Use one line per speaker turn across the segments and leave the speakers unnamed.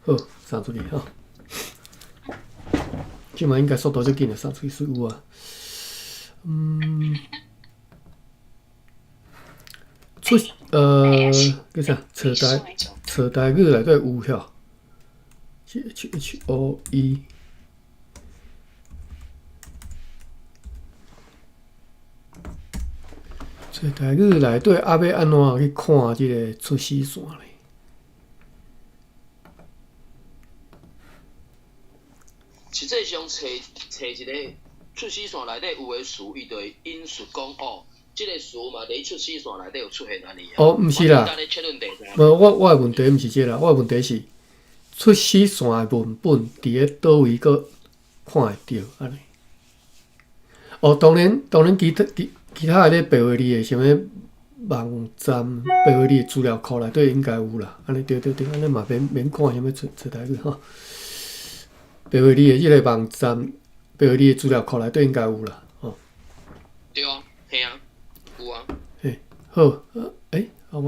好，送出去吼。即嘛应该速度最紧的送出去是有啊。出叫啥？找台语内底有晓 ，CHOE。找台语内底要安怎去看即个出死线咧？
实际上找一个出死线内底有诶词，伊就会引述讲哦，即个词嘛伫出死线内底有出现安尼啊。
哦，毋是啦。无，我诶问题毋是即个啦，我诶问题是出死线诶文本伫咧倒位个看会着安尼？哦，当然其他咧白话字诶啥物网站、白话字诶资料库内底应该有啦。安尼对，安尼嘛免看啥物出台语吼。白话字诶即个网站、白话字诶资料库内底应该有啦。吼。
对啊，嘿啊，有啊。
嘿，好，我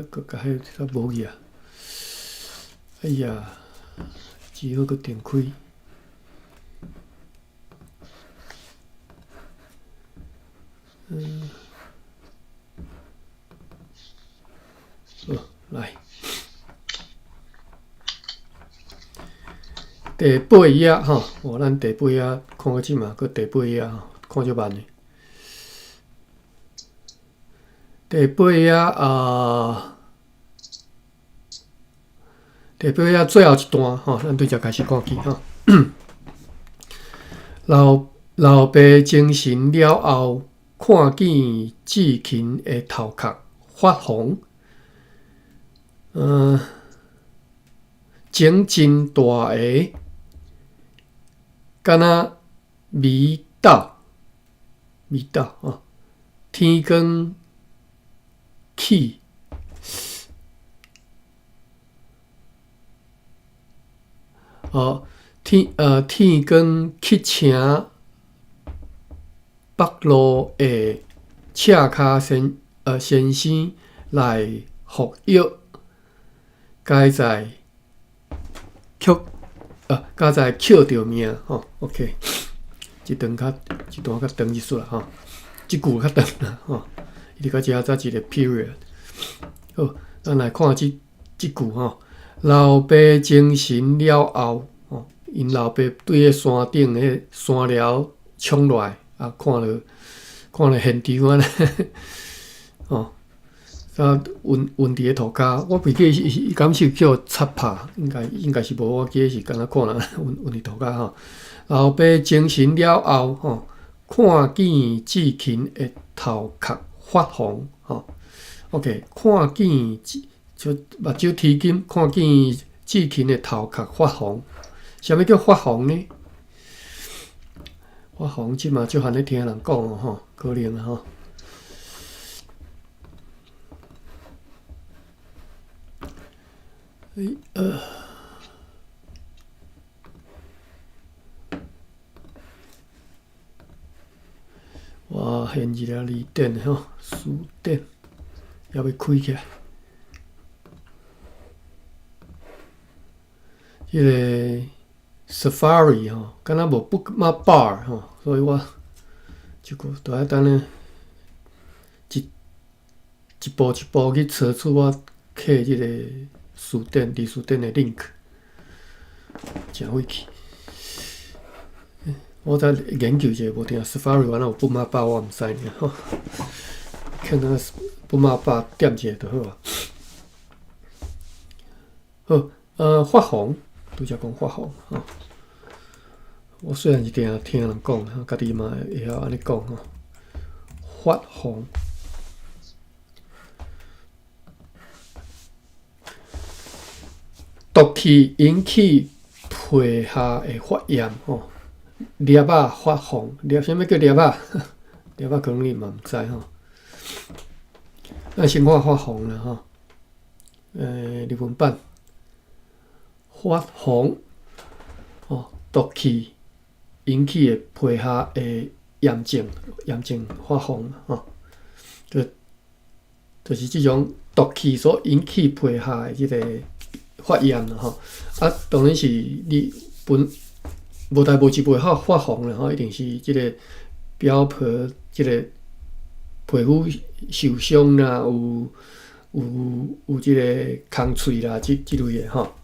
甲迄个无去啊。哎呀，只好佫点开。好，来。第八页吼，咱第八页看到即嘛，佮第八页吼，看足慢诶。第八页第八页最后一段吼，咱对遮开始看起吼。老爸精神了后，看见志勤诶头壳发红，情真大个。敢若味斗哦，天光起，天光去请北路的赤脚先生来服药，该在捡着命吼 ，OK， 一段较长一撮啦吼，即句较长啦吼，伊伫到遮才一个 period。好，咱来看即句吼，老爸精神了后，吼，因老爸对个山顶个山寮冲落来，啊，看了现场安尼，吼。晕伫个涂骹，我袂记伊敢是叫擦拍，应该是无，我记是敢若看人晕伫涂骹吼。老爸精神了后吼，看见志勤的头壳发红吼。OK， 看见就目睭天金，看见志勤的头壳发红。啥物叫发红呢？发红即嘛就含咧听人讲哦吼，可能啊吼。哇，现一个字典吼，词典也要开起来。迄个 Safari 吼，敢若无 Bookmark Bar 吼，所以我即个都要等咧一步一步去找出我刻即个词典伫词典的 link， 真费气。我再研究一下，无定 Safari 原来有 Bookmark Bar， 我毋知呢吼。看那个 Bookmark Bar 点一下就好啊。好，发红，拄则讲发红吼。我虽然是听人讲，家己嘛会晓安尼讲吼。发红，毒气引起皮下的发炎吼。粒仔发红，啥物叫粒仔？粒仔可能你嘛毋知吼。咱先看发红啦吼。日文版发红哦，毒气引起的皮下的炎症发红吼。就是即种毒气所引起皮下的即个发炎啦吼。啊，当然是你无代无志袂好发红啦吼，一定是即个表皮即个皮肤受伤啦，有即个空喙啦，即类的吼。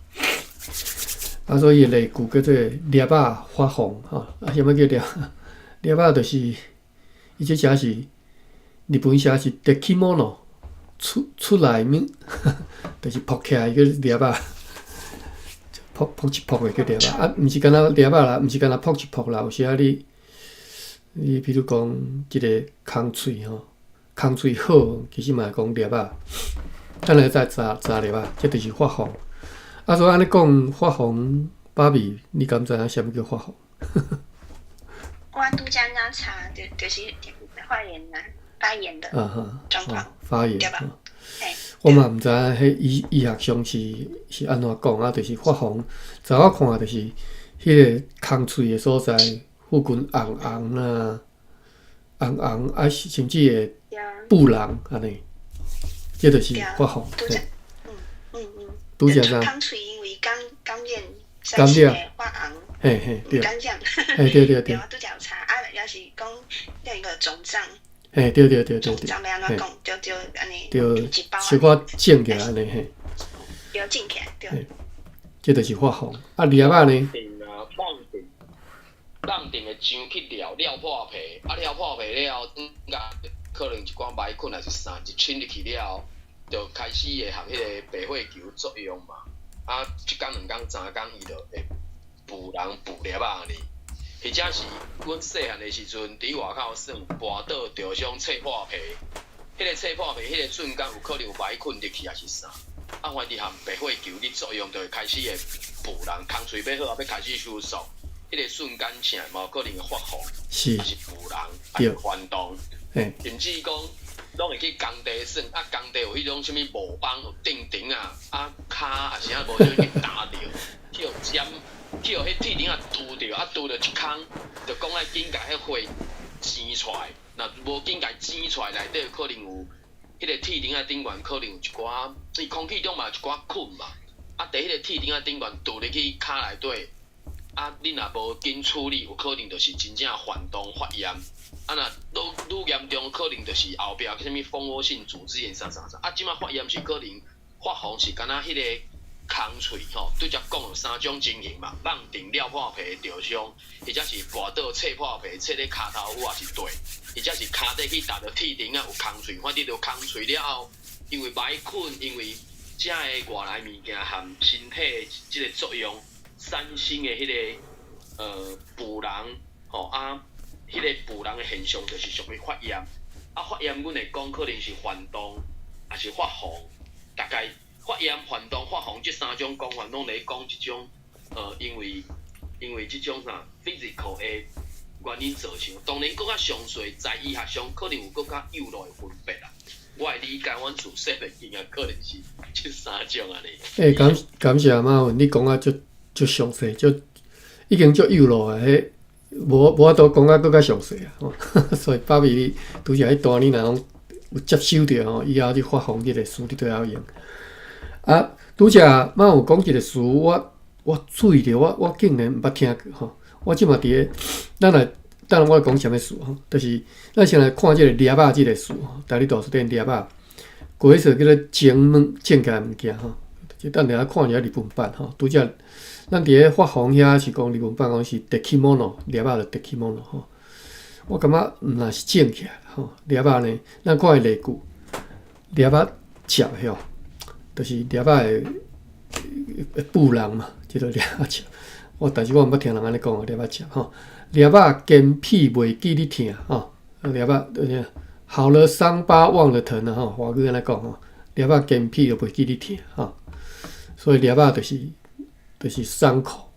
啊，所以类句叫做裂啊发红吼。啊，啥物叫裂啊？就是伊即写是日本写是 dekimono 出来面，就是扑起来叫裂啊。扑一扑的叫裂啊，毋是干那裂啊啦，毋是干那扑一扑啦。有时啊，你比如讲即个空喙吼，空喙好，其实嘛讲裂啊。咱来再查裂啊，这就是发红。啊，所以安尼讲发红，芭比，你敢知影啥物叫发红？
我拄则刚查，就是发炎的状况，
发炎
对吧？
我嘛毋知影迄医学上是安怎讲啊？就是发红，在我看就是迄个空喙的所在附近红红啦，红红啊，甚至会布人安尼，这就是发红。拄则啥？
空喙因为感染，会发红。
嘿，对。
感染。
嘿，对。
对，我拄则有查，啊，要是讲有一个肿胀。
嘿，对。
肿胀要安怎讲？就安尼。
就小可肿起来安尼嘿。
对，肿起来对。
这就是发红。啊，裂啊呢？
放定的姜去撩破皮，啊撩破皮了，可能一寡霾菌还是啥，一侵入去了，就开始会含迄个白血球作用嘛。啊，一工两工三工，伊就会补人补裂啊呢。或者是阮细汉的时阵，伫外口耍跋倒着伤切破皮，迄个切破皮，迄个瞬间有可能有霾菌入去还是啥？啊，反正含白血球去作用，就会开始会补人，空喙要好啊，要开始收缩。迄个瞬间性嘛，有可能会发红，还是浮人，还是翻动，甚至讲拢会去工地耍，啊工地有迄种什物木棒、有钉钉啊，啊骹也是啊无啥去打着，去互尖，去互迄铁钉啊拄着，啊拄着一空，就讲爱紧甲迄血挤出来，若无紧甲挤出来，内底有可能有迄个铁钉啊顶悬可能有一寡，伊空气中嘛有一寡菌嘛，啊伫迄个铁钉啊顶悬拄入去骹内底。啊，你若无紧处理，有可能就是真正反动发炎。啊，若愈严重，可能就是后壁什物蜂窝性组织炎啥。啊，即马发炎是可能发红是敢若迄个空喙吼，对只讲有3种情形嘛，放定裂破皮着伤，或者是跋倒切破皮切咧骹头或是地，或者是骹底去踏着铁钉啊有空喙，反正着空喙了后，因为霾菌，因为遮个外来物件含身体即个作用。产生的迄个补人吼啊，迄个补人的现象就是属于发炎。啊，发炎阮会讲可能是反动，还是发红。大概发炎、反动、发红这3种讲法，拢来讲一种因为这种啥 physical 的原因造成。当然，搁较详细在医学上可能有搁较幼路的分别啦。我的理解，阮自细的经验可能是这3种安尼。
感谢马文，你讲啊足详细，已经足幼路啊！迄无法度讲啊，搁较详细啊！所以芭比你拄则迄段你若拢有接收着吼，以后你发放即个书你都要用。啊，拄则马有讲一个词，我注意着，我竟然毋捌听过吼。我即嘛伫咧，等下我讲啥物词吼，就是咱先来看即个裂啊即个词吼，大理大书店裂啊，过迄说叫做正起来物件吼，就等下看一下日本版吼，拄则。咱伫咧发红遐是讲日本办公室 dekimono 裂啊就 dekimono 吼，我感觉若是正起来吼，裂啊呢，咱看例句，裂啊接吼，就是裂啊会布人嘛，即个裂啊接。但是我毋捌听人安尼讲啊，裂啊接吼，裂啊健脾袂记你疼吼，裂啊好了伤疤忘了疼啊吼，华语安尼讲吼，裂啊健脾就袂记你疼吼，所以裂啊就是伤口，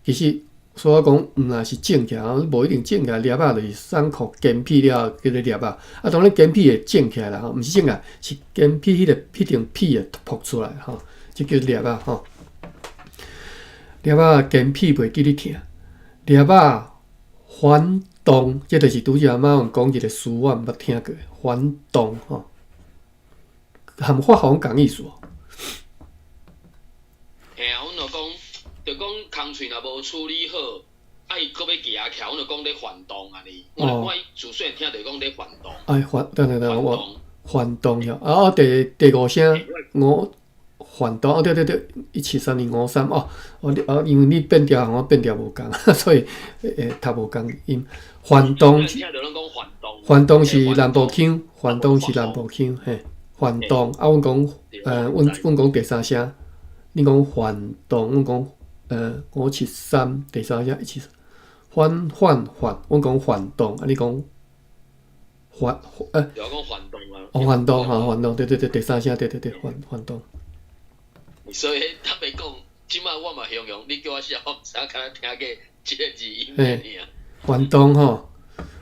其实所以讲，毋若是正起来，无一定正起来，裂啊就是伤口健脾了叫做裂啊。啊，当然健脾会正起来啦，吼，毋是正起来，是健脾迄张屁会扑出来，吼，即叫裂啊，吼。裂啊健脾袂记你疼，裂啊反动，这就是拄则马文讲一个词，我毋捌听过，反动，吼，含发红共意思。
就讲空喙若无处理好，伊搁要举起来，阮就讲咧反动啊你。我自细听着讲咧反动。
等，我反动了。第五声我反动，对，173年53因为你变调和我变调无共，所以读无共音。反动是南部腔，嘿，反动阮讲阮讲第三声，你讲反动，阮讲573第三声173，反，阮讲反动，你讲反
就讲反动啊。
反动反动，对，第三声对，反动。
所以特别讲，即摆我嘛形容，你叫我写，我毋知影敢若听过即个字音尔。
反动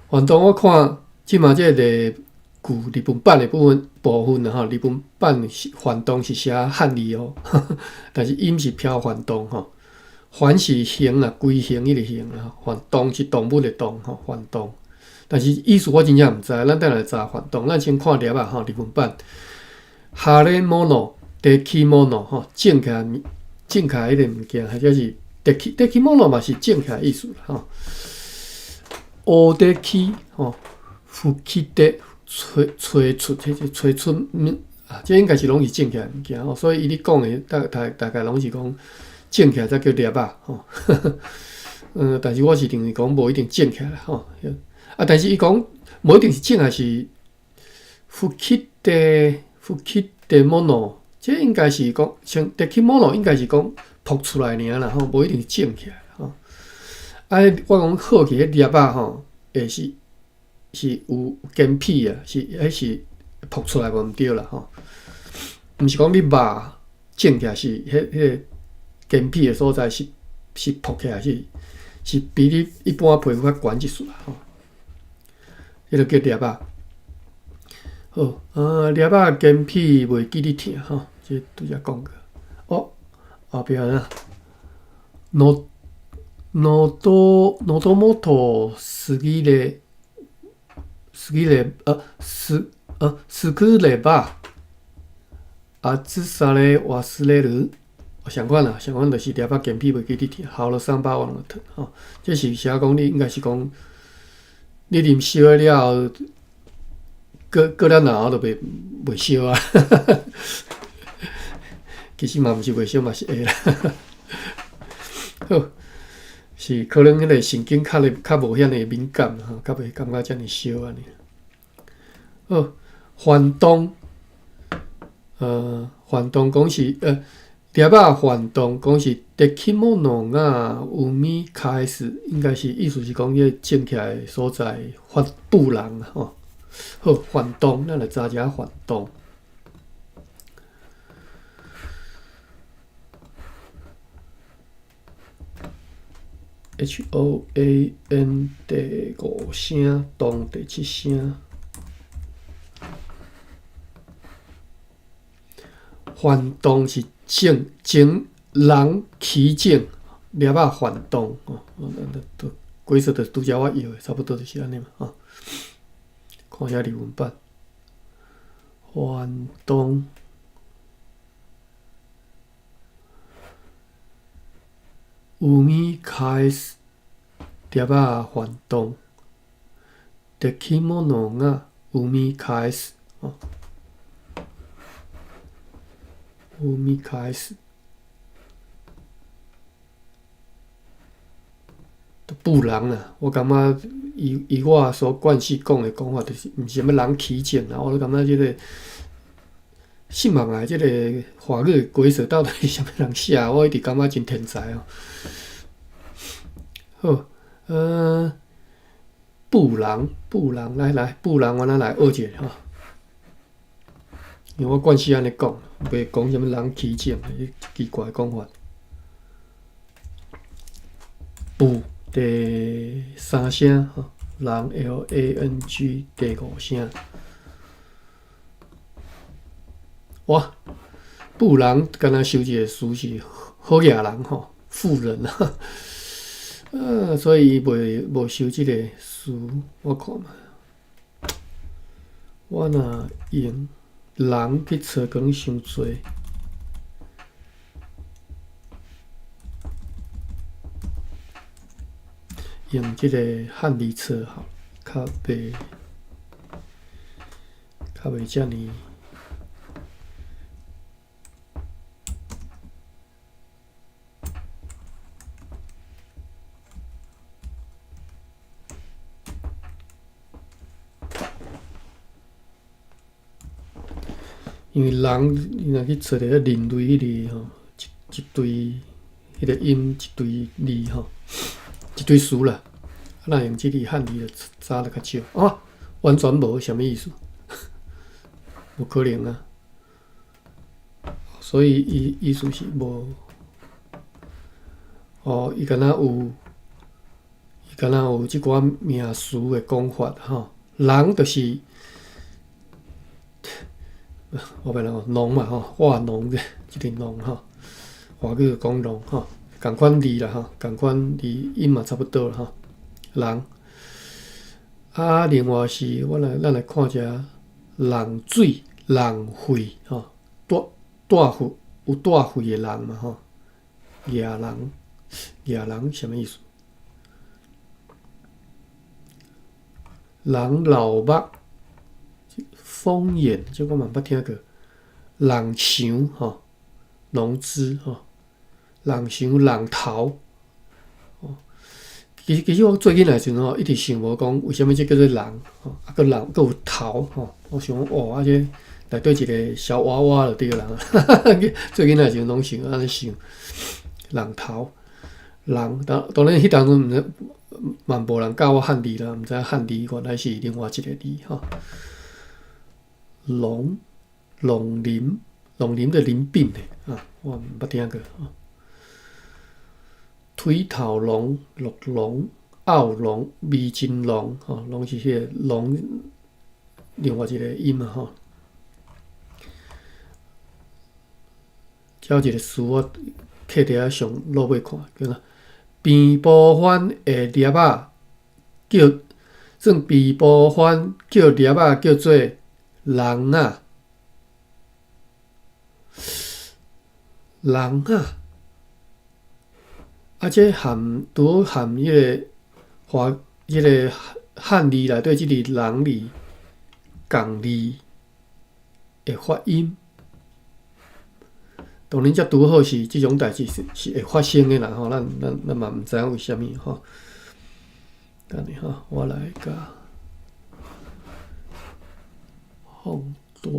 反动我看即马即个旧日本版的部分啦日本版反动是写汉字哦，但是音是飘反动反是形啊，规形迄个形啦，反动是动物的动反动。但是意思我真正毋知，咱等下查反动，咱先看粒啊日本版。哈レモノ、デキモノ正起来迄个物件，或者是デキモノ嘛是正起来意思啦おでき吹きで吹出，吹出这应该是拢是正起来物件所以伊咧讲的大概拢是讲正起来才叫粒啊但是我是认为讲无一定正起来但是伊讲无一定是正还是吹きでもの，这应该是讲像できもの应该是讲扑出来尔啦无一定是正起来我讲好起迄粒啊是有根屁啊，是扑出来无毋对啦毋是讲你肉正起来是迄个根屁的所在是扑起来是比你一般皮肤较悬一丝啦迄就叫粒啊。好粒啊根屁袂记你疼这拄则讲过后壁啊喉元すぎれば暑さで忘れる。相款就是粒仔健脾袂记你疼，好了伤疤忘了疼这是写讲你应该是讲你啉烧的了后，过了后就袂烧啊。其实嘛毋是袂烧嘛是会啦。好。是可能迄个神经较无遐尼敏感较袂感觉遮尔烧安尼。反动，反动讲是粒仔反動講是できものが生み返す，應該是意思是講迄個種起來所在發布人好，反動，咱來查一下反動。HOAN 第5聲，動第7聲。反動是情人起境，粒仔反動規則就是拄則我用的，差不多就是安尼嘛看一下日文版，反動。生み返す粒仔反動，できものが生み返す生み返す布人啊，我感觉以我所惯习讲的讲法，就是毋是什么人起境啊，我就感觉这个信望啊，这个法律的规则到底是啥物人写？我一直感觉真天才好，布人，来，布人，我咱来学一下因为我惯习安尼讲，袂讲什么人起境，奇怪的讲法。布第3聲人 LANG 第5聲。哇，布人敢若收一個詞是好野人富人所以伊無收即個詞，我看嘛，我若用人去找工傷濟，用即个汉字册好，较袂遮尔。因为人你若去找着人类迄个吼，一堆迄个音，一堆字吼，一堆词啦，咱用即个汉字就查得较少啊，完全无啥物意思，无可能啊。所以意思是无，哦，伊敢若有即寡名词的讲法吼，人就是我袂讲农嘛吼，化农的即个农吼，华语讲农吼，共款字啦吼，共款字音嘛差不多啦吼，人。啊，另外是咱来看者人水、人肺吼，大肺有大肺的人嘛吼，野人什么意思？人老目。风眼，这我嘛捌听过。人想吼，农资吼，人想人头。哦，其实我最近来时吼，一直想无讲为什么这叫做人吼，啊个人个有头吼，我想哦，啊这内底一个小娃娃就对啦。最近来时拢想安尼想，人头，人当然迄当中毋知嘛无人教我汉字啦，毋知汉字原来是另外一个字吼。龙鳞的鳞柄的啊，我毋捌听过啊。腿头龙、鹿龙、拗龙、微真龙，吼，拢是迄个龙另外一个音嘛吼。有一个词我刻伫遐上落尾看，叫做边部番的粒仔叫，算边部番叫粒仔叫做。人啊，这拄含迄个迄个汉字内底即个人字共字的发音，当然，这拄好是即种代志是会发生的啦吼，咱嘛毋知影为虾米吼。等下吼，我来甲。放大，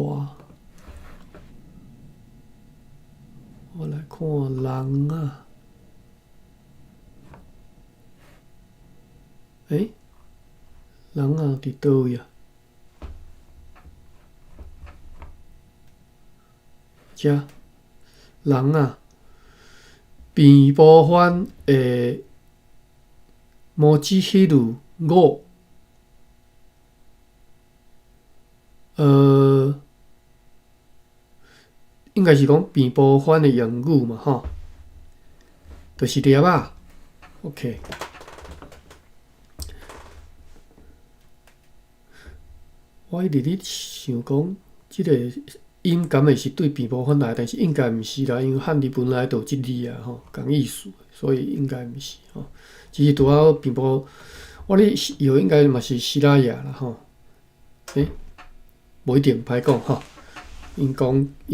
我来看人啊，人啊伫倒位啊？遮人啊，边部番的母子迄路五。应该是讲边部番的用语嘛，吼，就是粒仔 ，OK。我一直咧想讲，即个音感会是对边部番来，但是应该毋是啦，因为汉字本来就有即字啊，吼，共意思，所以应该毋是吼。只是拄好边部，我咧以为应该嘛是希拉雅啦，吼，无一定歹讲吼。因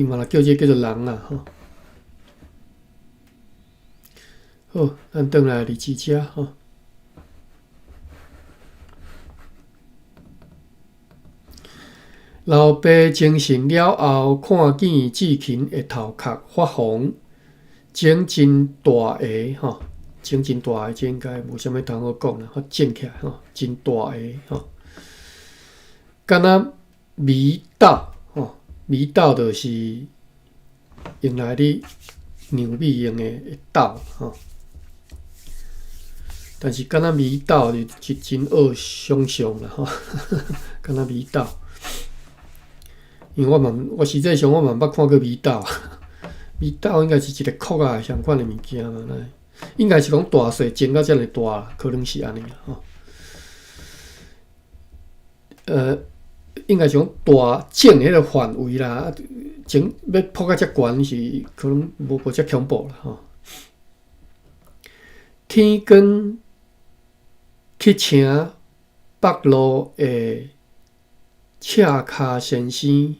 嘛叫这叫做人啊吼。好，咱转来日志遮吼。老爸精神了后，看见志勤的头壳发红，肿真大个吼，肿真大个，这应该无啥物通好讲啦，肿起来吼，真大个吼，敢若味道。米豆就是用来咧酿米用的豆吼，但是敢若米豆是真恶想象啦吼，敢若米豆，因为我实际上我嘛捌看过米豆，米豆应该是一个壳啊相款的物件嘛，应该是讲大细蒸到遮尔大，可能是安尼吼。应该是讲大整迄个范围啦，整要扑到遮悬是可能无遮恐怖啦吼。天光去请北路的赤脚先生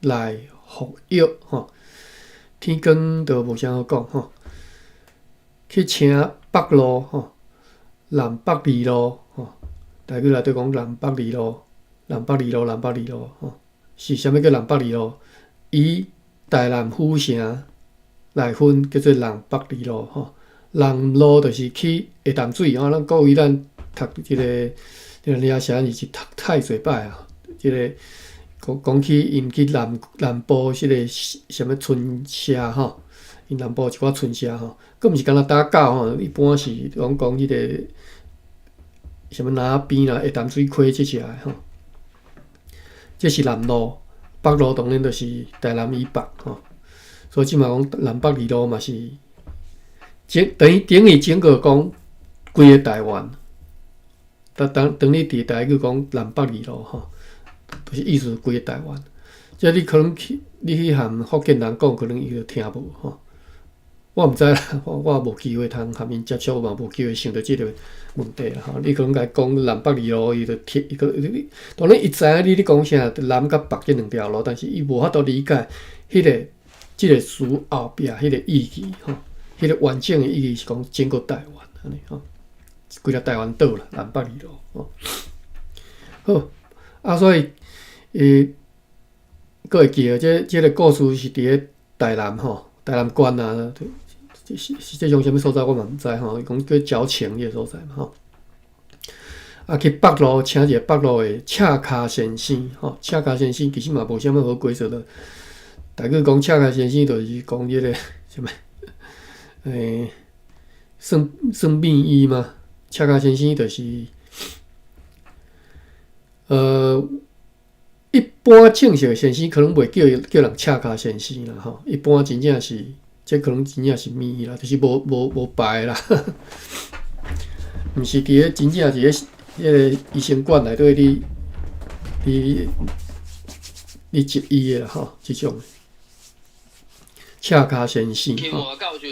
来服药吼。天光就无啥好讲吼。去请北路吼，南北二路吼，台语内底讲南北二路，南北二路，南北二路吼，是啥物叫南北二路？以台南府城来分叫做南北二路吼。南路就是去下淡水吼，咱各位咱读即个遐写是读太侪摆啊，即个讲去因去南部即个啥物村社吼。因南部一寡村社吼，佫毋是干那打狗吼，一般是讲迄个什么哪边啦，下淡水溪即只吼，这是南路，北路当然就是台南以北吼，所以即嘛讲南北二路嘛是，等于整个讲规个台湾，等你伫台语讲南北二路吼，就是意思规个台湾，即你可能你去含福建人讲，可能伊就听无吼。我毋知啦，我无机会通和因接触，我嘛无机会想到即个问题啦。吼，你可能甲伊讲南北二路，伊就听伊个，当然伊知影你讲啥，南甲北即两条路，但是伊无法度理解即个词后壁迄个意义吼，迄个完整的意义是讲整个台湾安尼吼，规个台湾岛啦，南北二路吼。好啊，所以佫会记得即个故事是伫咧台南吼。台南关啊，实际上啥物所在我嘛毋知吼，伊讲叫矫情迄个所在嘛吼。啊，去北路请一个北路的赤脚先生吼，赤脚先生其实嘛无啥物好解释的。大概讲赤脚先生就是讲迄个啥物，算命医嘛。赤脚先生就是一般正式的先生可能袂叫人赤脚先生啦吼，一般真正是，这可能真正是咪啦，就是无牌啦，毋是伫咧真正是迄个医生馆内底你执医的啦吼，即种赤脚先生。
天华教授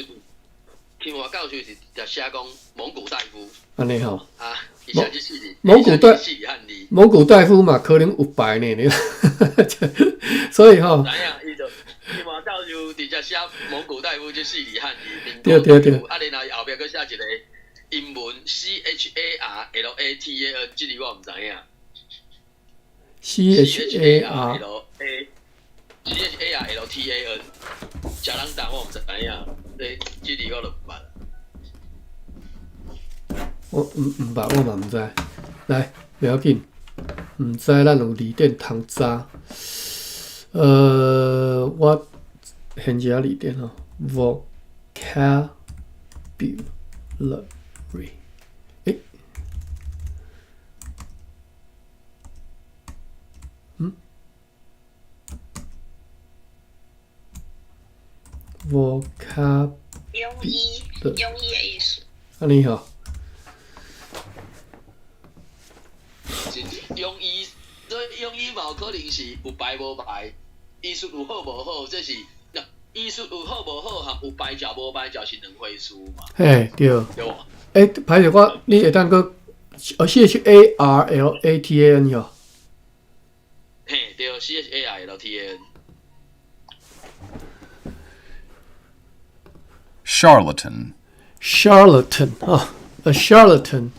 是就写讲蒙古大夫。安
尼吼。
啊。
蒙古大夫嘛，可能有牌呢，所以吼。
知影，伊就天华教授直接写蒙古大夫即四字汉字，
对。
啊，然后后壁佫写一个英文 CHARLATAN， 即字我毋知影。CHARLATAN， 食人蛋我毋知影，即字我就毋捌。
我毋捌，我嘛毋知。来，袂要紧，毋知咱有字典通查。我现一下字典吼 ，vocabulary。vocab
庸医的意思。
安尼吼。
庸医嘛有可能是有牌无牌，医术有好无好，这是医术有好无好，和有牌照无牌照是两回事嘛。
嘿，对。
对无？
歹势你会当个CHARLATAN 哟。
嘿，对 ，CHARLATAN。Charlatan.
Charlatan. A charlatan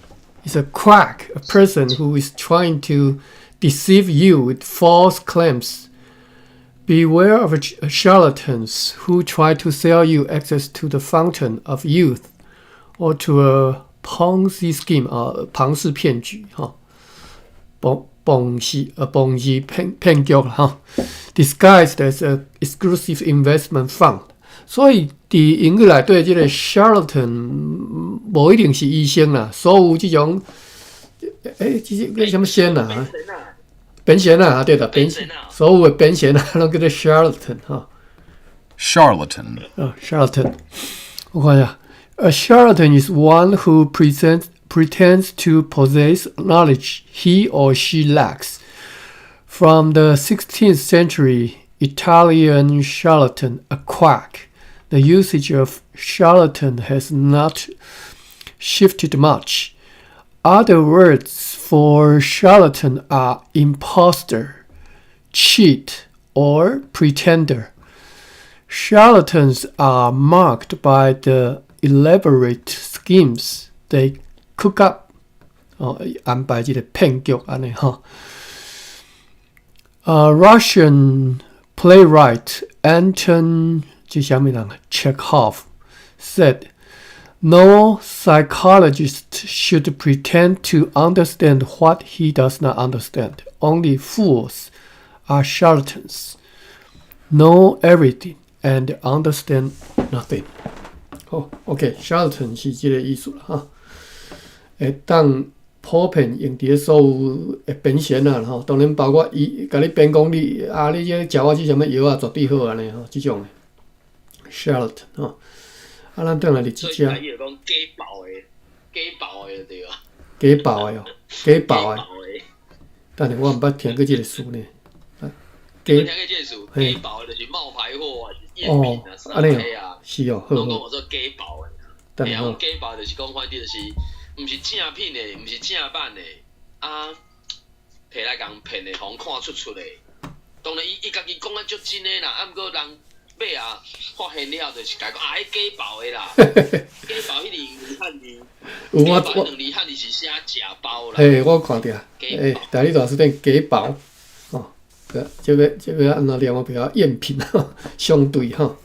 is a quack, a person who is trying to deceive you with false claims. Beware of charlatans who try to sell you access to the fountain of youth or to a Ponzi scheme, 庞氏骗局哈，ponzi 骗局哈 ，disguised as an exclusive investment fund。所以伫英语内底，即个 charlatan 无一定是医生啦，所有即种，即个什么仙啊？变仙啊，对的，变所有的变仙啊，拢叫做 charlatan 哈。
Charlatan.
Charlatan。我看一下 ，A charlatan is one who pretends to possess knowledge he or she lacks. From the 16th century, Italian charlatan, a quack. The usage of charlatan has not shifted much. Other words for charlatan are imposter, cheat, or pretender. Charlatans are marked by the elaborate schemes they cook up. 安排这个骗局安尼哈。Russian playwright Anton 这什么人 Chekhov said, "No psychologist should pretend to understand what he does not understand. Only fools are charlatans. Know everything and understand nothing." 好 ，OK， charlatan 是这个意思啦哈。当普遍用伫所有的变现啊，吼，当然包括伊甲你变讲你这食我这什么药啊，绝对好安尼吼，即种的 charlatan 吼。咱转来伫即只。
所以伊就讲假爆的就对啊。
假爆的哦，假爆的。但是我毋捌听过即个词呢。
听过即个词，假爆的就是冒牌货啊，赝品啊，啥物啊。
是哦，好。
拢讲我说假爆的。
但
讲假爆就是讲反正就是。毋是正品的，毋是正版的，摕来共骗的，互看出的。当然，伊家己讲啊足真的啦，毋过人买啊发现了，就是甲讲迄假包的啦，假包迄2汉字，假包2汉字是写假包啦。
我看着，大理大书店假包，哦，这个安怎念我比较赝品吼，相对吼，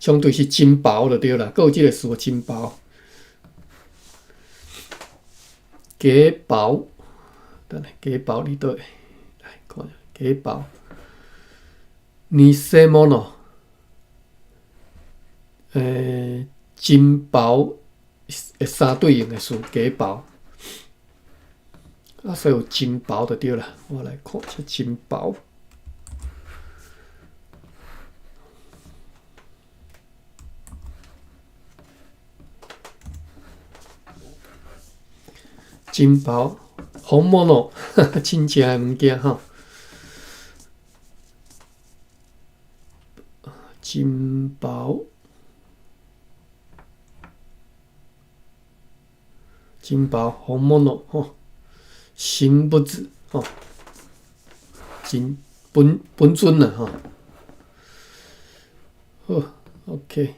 相对是真包就对啦，还有即个词真包。假包，等下假包伫倒来看假包。偽物，真包三对应的词，假包。所以有真包就对啦。我来看这真包。真包，本物，真正的物件吼。真包，真包，本物吼，新物质吼，真本尊啦吼。好 ，OK。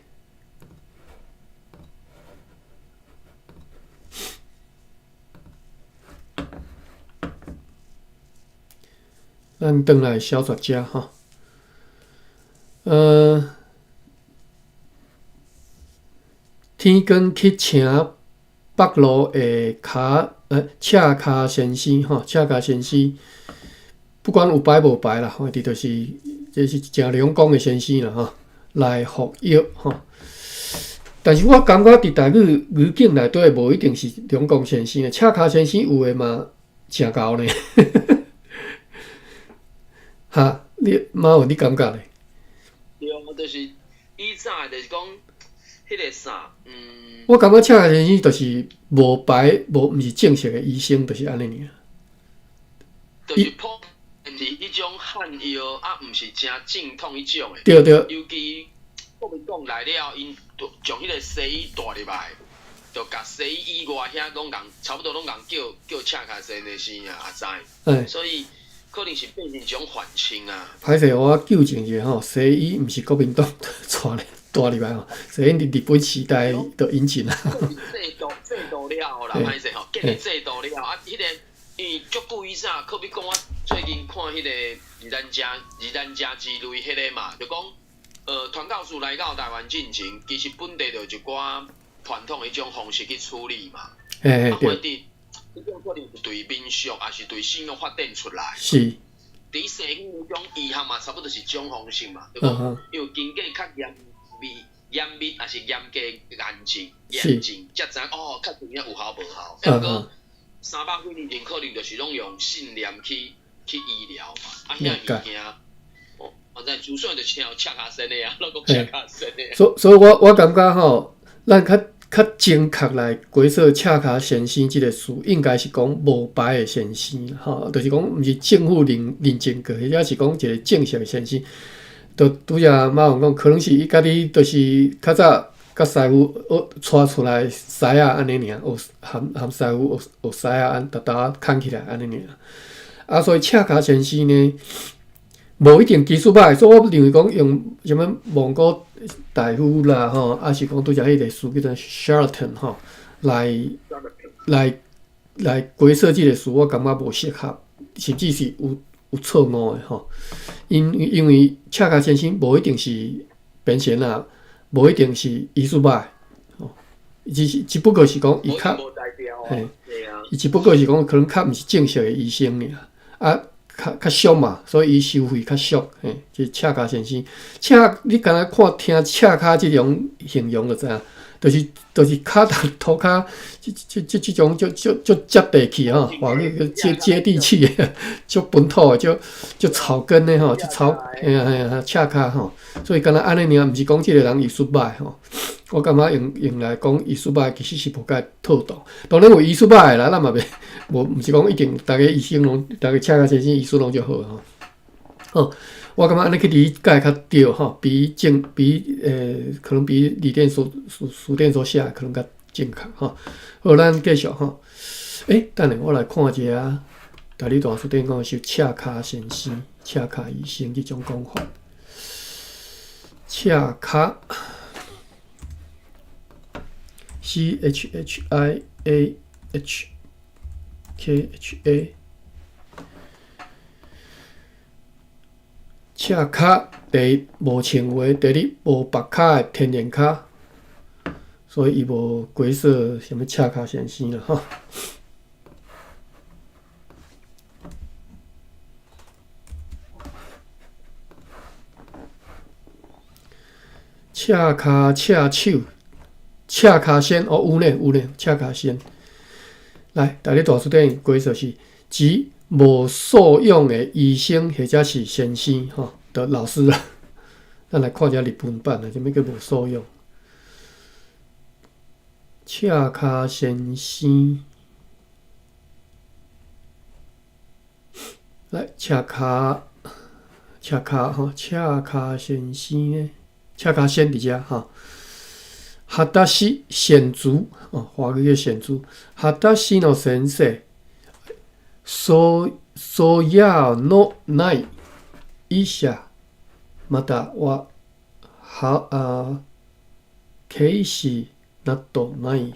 咱转来小说家哈，天光去请北路的赤脚先生哈，赤脚先生不管有牌无牌啦，吼，就是这是真良公的先生啦哈，来服药哈。但是我感觉伫台语境内底无一定是良公先生的，赤脚先生有诶嘛真高呢。哈，你嘛有你感觉咧？
对啊，就是以前就是讲迄个啥，
我感觉赤脚先生就是无牌，毋是正式的医生，就是安尼尔。
就是普，毋是迄种汉药，毋是真正统迄种的。
对对。
尤其国民党来了，因将迄个西医带入来，就甲西医以外遐拢共差不多拢共叫赤脚先生啊，知。所以。可能是变成一种反清啊！
歹势，我纠正一下吼，西医毋是国民党带入来吼，西医日本时代就引进啦。
制度了啦，歹势吼，建立制度了迄个，因为足久以前，可比讲我最近看迄个二单家之类迄个嘛，就讲传教士来到台湾进前，其实本地就一寡传统的迄种方式去处理嘛。
对。
迄种可能是对民俗，也是对信用发展出来。
是。
伫西方迄种医学嘛，差不多是种方式嘛，对无？因为经过较严密，也是严格验证，才知哦，确实有效无效。不过300几年前可能就是拢用信念去医疗嘛，遐物件，反正就算就请赤脚先的啊，拢讲赤脚先的。
所以我感觉吼，咱较正确来解释赤脚先生即个词，应该是讲无牌的先生，吼，就是讲毋是政府认证过，或者是讲一个正式的先生。拄则马王讲，可能是伊家己就是较早甲师傅带出来师仔安尼尔，含师傅学师仔安扛起来安尼尔。啊，所以赤脚先生呢，无一定技术歹，所以我认为讲用什么蒙古大夫啦，吼，还是讲拄则迄个书叫做 Charlatan 吼，来规设计的书，我感觉无适合，甚至是有错误的吼。因为赤脚先生无一定是变形啦，无一定是医术歹，吼，只不过是讲伊较，嘿，伊只不过是讲可能较毋是正式的医生尔，啊，较俗嘛，所以伊收费较俗，嘿，即赤脚先生，你敢若听赤脚即种形容就知影。就是脚涂骹，即种就接地气吼，话个接地气的，就本土的，就草根的吼，就草，赤脚吼，所以敢若安尼尔，毋是讲即个人医术歹吼。我感觉用来讲医术歹，其实是无甲套动。当然有医术歹啦，咱嘛袂，毋是讲一定逐个医生拢，逐个赤脚先生医术拢就好吼。哦，我感觉安尼去理解较对吼，可能比里电书店所写可能较正确吼。好，咱继续吼。等下我来看一下大理大书店讲是赤脚先生、赤脚医生即种讲法。赤脚 CHHIAHKHA。赤脚第一无穿鞋，第二无白脚的天然脚，所以伊无规设什么赤脚先生啦吼。赤脚、赤手、赤脚先哦，有呢，赤脚先。来，大理大书店规则是即无素养的医生或者是先生吼的老师啦，咱来看一下日本版啊，什么叫无素养？赤脚先生，来赤脚吼，赤脚先生呢？赤脚先伫遮吼。哈达西显族哦，华语叫显族。哈达西の先生。そやのない医者またはケースなどない。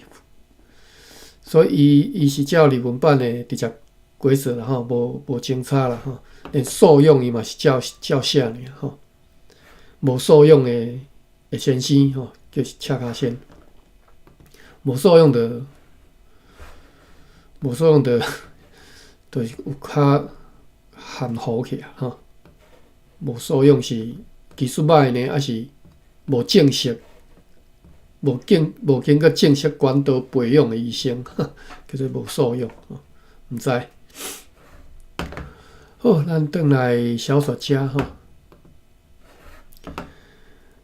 所以伊是照日文版的直接规则啦吼，无精差啦吼，连受用伊嘛是照写尔吼。无受用的先生吼，就是赤脚先。无受用的。就是有较含糊起啊，吼，无素养是技术歹呢，还是无正式、无经过正式管道培养的医生，叫做无素养，毋知。好，咱转来小说家吼，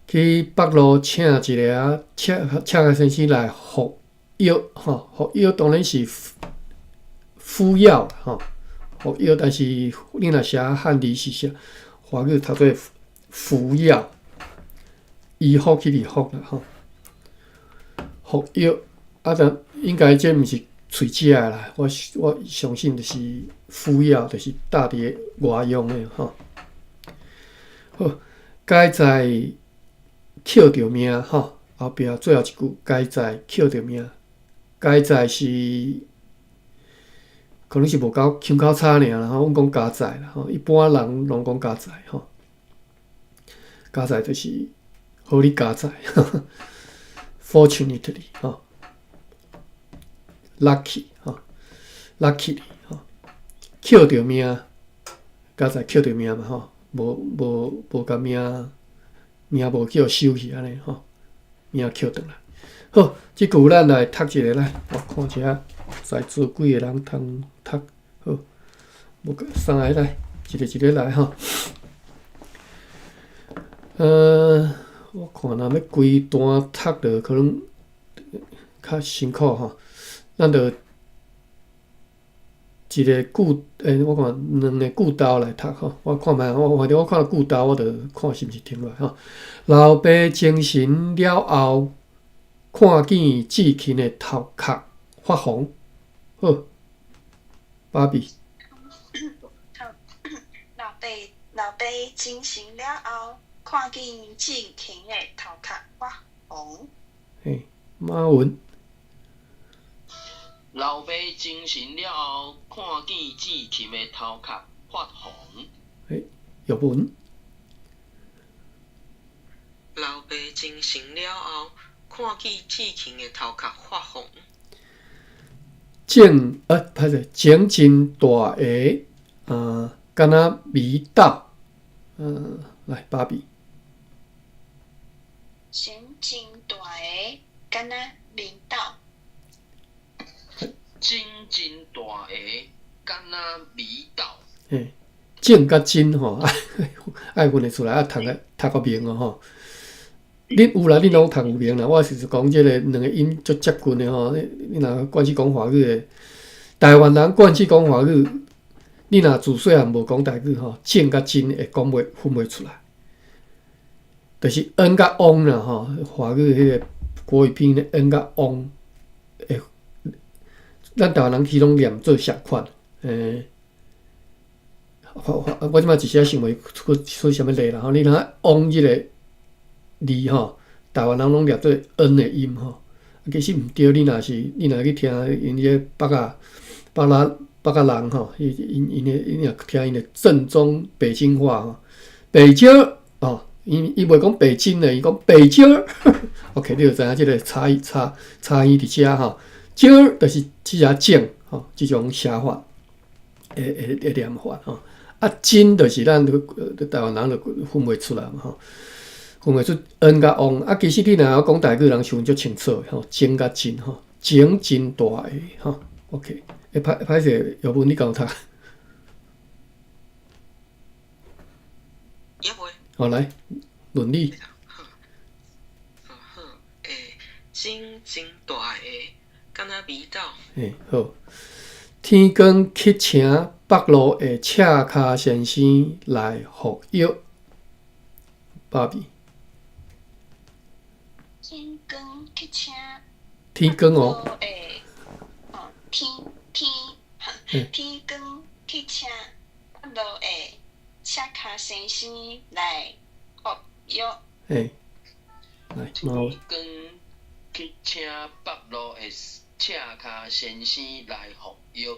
去北路请一个赤脚先生来服药吼，服药当然是。敷药吼，服药，但是你若写汉字是写华语读做服药，医服去服啦吼，服药啊，但应该这毋是喙食的啦，我相信就是敷药，就是搭伫外用的吼。好，该在捡着命吼，后壁最后一句该在捡着命，该在是。可能是无够腔口差尔啦，吼，阮讲加载啦，吼，一般人拢讲加载，吼，加载就是互你加载 ，fortunately， 吼 ，lucky， 吼 ，luckily， 吼，捡着命，加载捡着命嘛，吼，无甲命无叫收去安尼，吼，命捡倒来。好，即句咱来读一个来，我看一下。在座几个人通读好，无三个来，一个来吼。我看若要规段读着，可能较辛苦吼。咱着一个句，我看两个句刀来读吼。我看觅，反正我看到句刀，我着看是毋是听落吼。老爸精神了后，看见志勤的头壳发红。好，芭比。
老爸惊醒了后，看见志勤的头壳发红。
嘿，马文。
老爸精神了后，看见志勤的头壳发红。
嘿，玉文。
老爸精神了后，看见志勤的头壳发红。
歹势，前真大个，敢若味道。来，芭比。
前真大个，敢若味道。
真大个，敢若味道。
嘿，正甲真吼，爱分得出来，读个明吼。恁有啦，恁拢读有明啦。我是讲即个两个音足接近的吼。你若惯去讲华语的，台湾人惯去讲华语，你若自细汉无讲台语吼，正甲真会讲分袂出来。就是恩甲翁啦吼，华语迄个国语拼音的恩甲翁，会咱台湾人其拢念做相款。我即摆一时想袂出啥物例啦吼。你若翁即个字吼，台湾人拢念做恩的音吼，其实毋对。你若去听因迄北仔人吼，因若听因的正宗北京话吼，北京哦，伊袂讲北京的，伊讲北京。OK， 你就知影即个差异伫遮吼。京就是即只正吼，即种写法会念法吼。啊，真就是咱台湾人就分袂出来嘛吼。分袂出恩甲翁啊，其实你若要讲台语，人想足清楚吼，情甲真吼，情真大个吼。OK， 歹势，要不你讲读。
也袂。
好来，论理。
好，真大个，敢若味道。
好。天光去请北路的赤脚先生来服药。芭比。
天光去请。
天光哦。
天光去请北路的赤脚先生来服药。
来，
天光去请北路的赤脚先生来服药。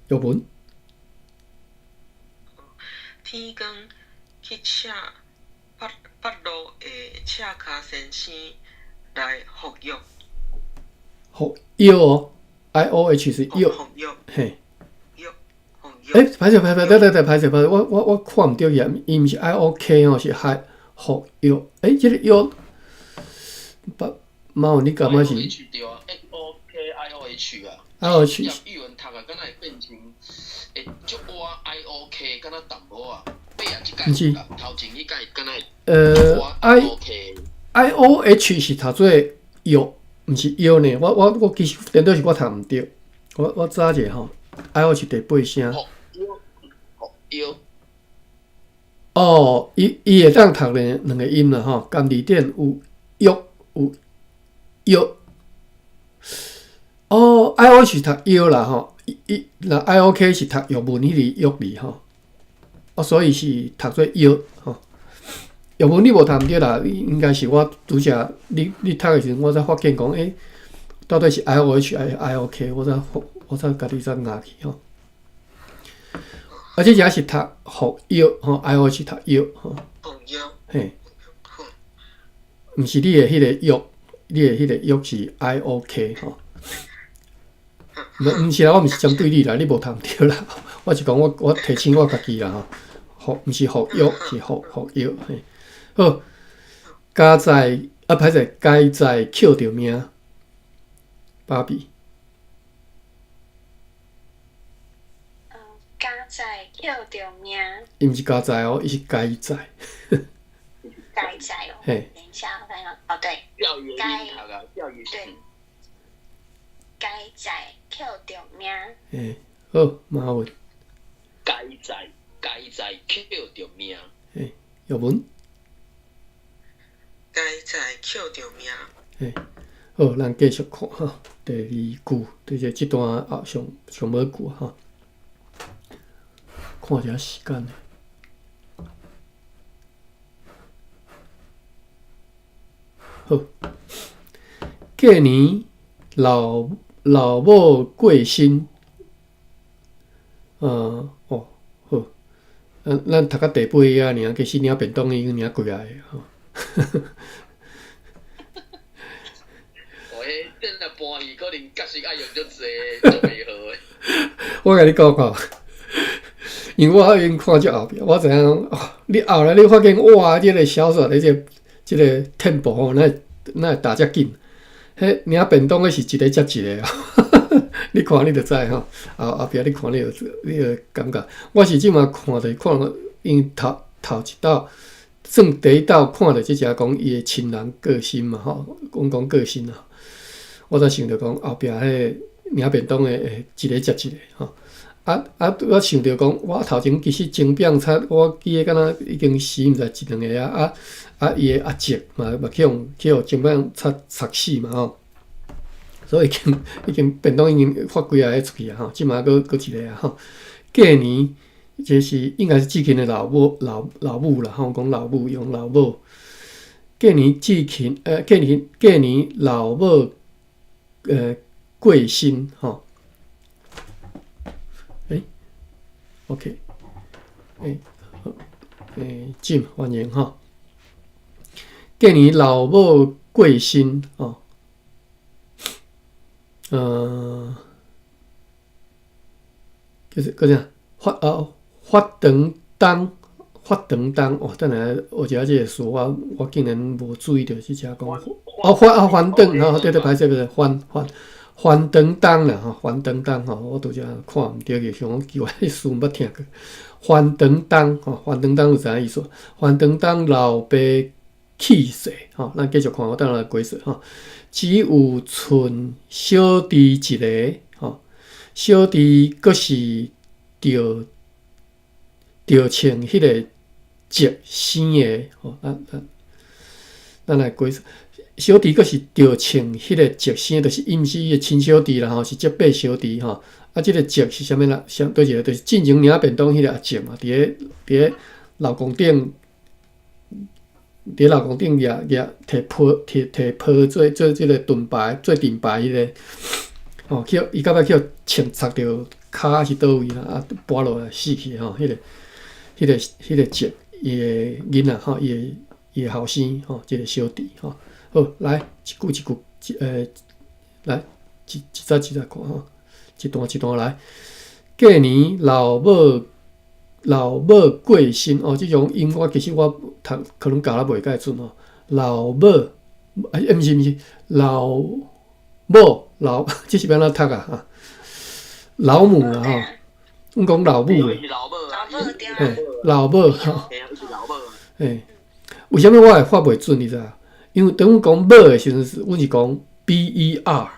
玉文。
天光去请北路的赤脚先生来服药。
服药哦 ，IOH 是药。
服药。
嘿。
药。
歹势，歹势，我看毋对伊，伊毋是 IOK 哦，是服药。即个药，猫你感觉是
？IOH 对啊 ，IOH 啊。
IOH
语文读啊，敢若会变成足晏 IOK， 敢若淡薄啊。尾啊一届啦，头前迄届敢若IOH
是读做药，毋是药呢。我其实颠倒是我读毋对。我查者吼 ，IOH 第8声。
药。
哦，伊会当读两个音啦吼，甘字典有药有药。哦 ，IOH 是读药啦吼，那 IOK 是读药文迄个药字吼。所以是读做药吼。药文你无读毋对啦，应该是我拄则你读的时阵，我才发现讲，到底是 IOH 还是 IOK， 我才家己才咬去吼。而且也是读服药吼 ，IOH 读药吼。
服药。
嘿。毋是你的迄个药，你的迄个药是 IOK 吼。毋是啦，我毋是针对你啦，你无读对啦。我是讲我提醒我家己啦吼，毋是服药，是服药。嘿，好，加在歹势，该在捡着命。芭比。
加在捡着命。
伊毋是加在哦，伊是该在。
该在哦。
嘿。
等一下，我看看。哦，对。
钓鱼音读啊，钓鱼
对。该在捡着命。
好，马文。
该在捡着命。
玉文。
该在捡着命。
嘿，好，咱继续看哈。第二句，就是这段后上尾句哈。看一下时间呢。好，过年老母过身，好，咱读到第8页尔，其实领便当已经领过来的吼。
迄真若搬去，可能角色爱用足济，就袂好诶。
我甲你讲讲，因为我已经看这后壁，我知影你后来你发现哇，这个小说的这个tempo吼，那打遮紧，迄领便当的是一个接一个啊。你看你就知吼，后壁你看你就感觉，我是即马看到因头一道，算第一道看到即只讲伊的亲人过身嘛吼，讲过身啊，我才想着讲后壁迄领便当的一个接一个吼。我想着讲，我头前其实前边差，我记得敢若已经死毋知一两个啊，伊的阿叔嘛去互前边插死嘛吼。所以已经便当已经发几个出去啊吼，即马搁一个啊吼。过年这是应该是志勤的老母啦吼，讲老母用老母。过年志勤过年老母过身吼。OK， Jim 欢迎哈。过年老母过身哦。就是个啥发长冬哦，等下我觉这个词我竟然无注意到，是只讲翻长吼，对，歹势个翻长冬啦吼，翻长冬吼，我拄则看毋对个，想讲奇怪，词捌听过。翻长冬吼，翻长冬有啥意思？翻长冬老爸去世吼，咱继续看我等下解释吼。只有剩小弟一个吼，小弟阁是着穿迄个接生的吼，咱来解释。小弟阁是着穿迄个接生，就是伊毋是伊的亲小弟啦吼，是结拜小弟吼。即个接是啥物啦？对一个，就是进前领便当迄个阿接嘛，伫咧老公顶。伫老公顶攑摕坡做即个盾牌，做盾牌迄个，哦，伊到尾去插着骹是倒位啦，啊，跋落来死去吼，迄个节伊的囡仔吼，伊的后生吼，即个小弟吼，好，来一句，来一再看吼，一段来，过年老母过身哦，即种音我其实我读可能教得袂介准哦。老母，毋是老母这是要安怎读啊？老母啦吼，阮讲老母诶，老母吼，为什么我会发袂准？你知影？因为当阮讲母诶时阵，阮是讲 ber。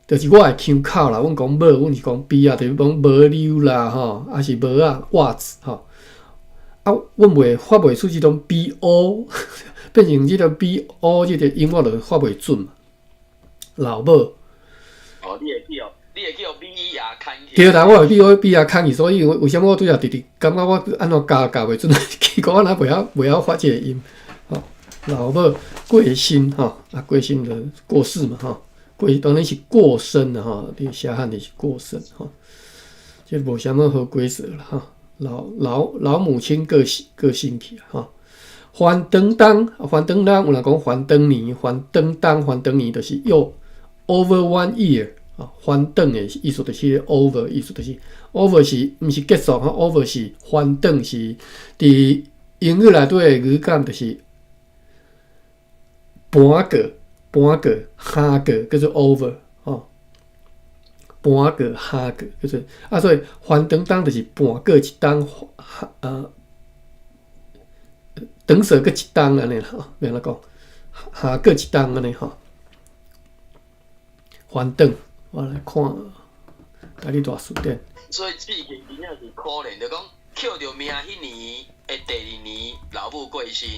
就是我会腔口啦，阮讲无，阮是讲 B 啊，就是讲无溜啦吼，还是无啊袜子吼。啊，阮发袂出即种 BO， 变成即个 BO 即个音我就发袂准嘛。老母。
哦，你会叫 B 啊看起。
对啦，我会 B 啊看去，所以为什么我拄则直直感觉我安怎教袂准？奇怪，我若袂晓发即个音。吼，老母过身吼，啊过身就过世嘛吼。当然是过身啦吼，你写汉字是过身吼，这无啥物好解释啦吼。老母亲过身去吼，翻长冬，有人讲翻长年，翻长年就是又 over 1 year 啊，翻长的意思就是 over， 意思就是 over 是毋是结束吼 ，over 是翻长是伫英语内底的语感就是半个。下个叫做 over 吼，半个下个叫做啊，所以翻长冬就是半个一冬，长说个一冬安尼啦吼，要安怎讲？下个一冬安尼吼，翻长我来看，甲你大词典。
所以志勤真正是可怜，就讲捡着命迄年的第2年，老母过身。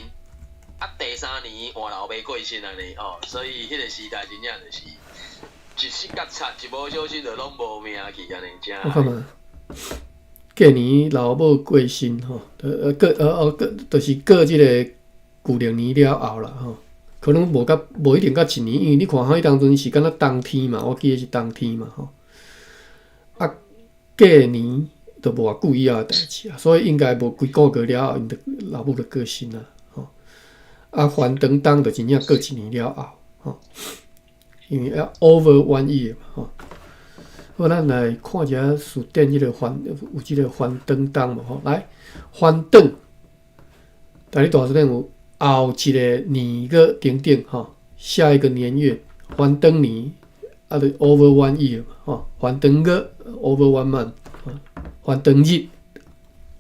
啊，第3年换老爸过身安尼哦，所以迄个时代真正就是一失甲擦，一无小心就拢无命去安尼，真
我看嘛，过年老母过身吼，就是过即个旧历年了后啦吼，可能无一定到一年，因为你看迄当阵是敢若冬天嘛，我记得是冬天嘛吼。啊，过年都无偌久以后的代志啊，所以应该无几个月了后，因老母就过身啦吼。啊，还等当就真正过一年了后吼，因为要 over 1 year 嘛吼。好，咱来看一下书店即个有即个还灯当嘛吼，来还灯，但你大字典有后一个年个顶顶吼，下一个年月还灯年，啊就 over 1 year 嘛吼，还灯个 over 1 month， 还灯日，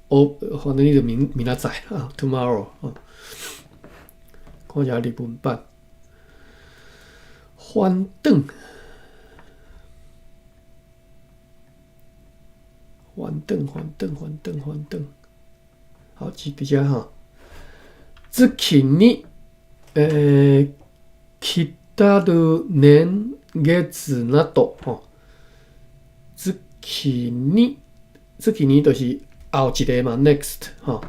还灯日就明仔载啊 ，tomorrow 吼，看一下日文版，还灯。还灯，好，记比较哈。月に、来る年月など、月に就是后一个嘛 ，next 哈。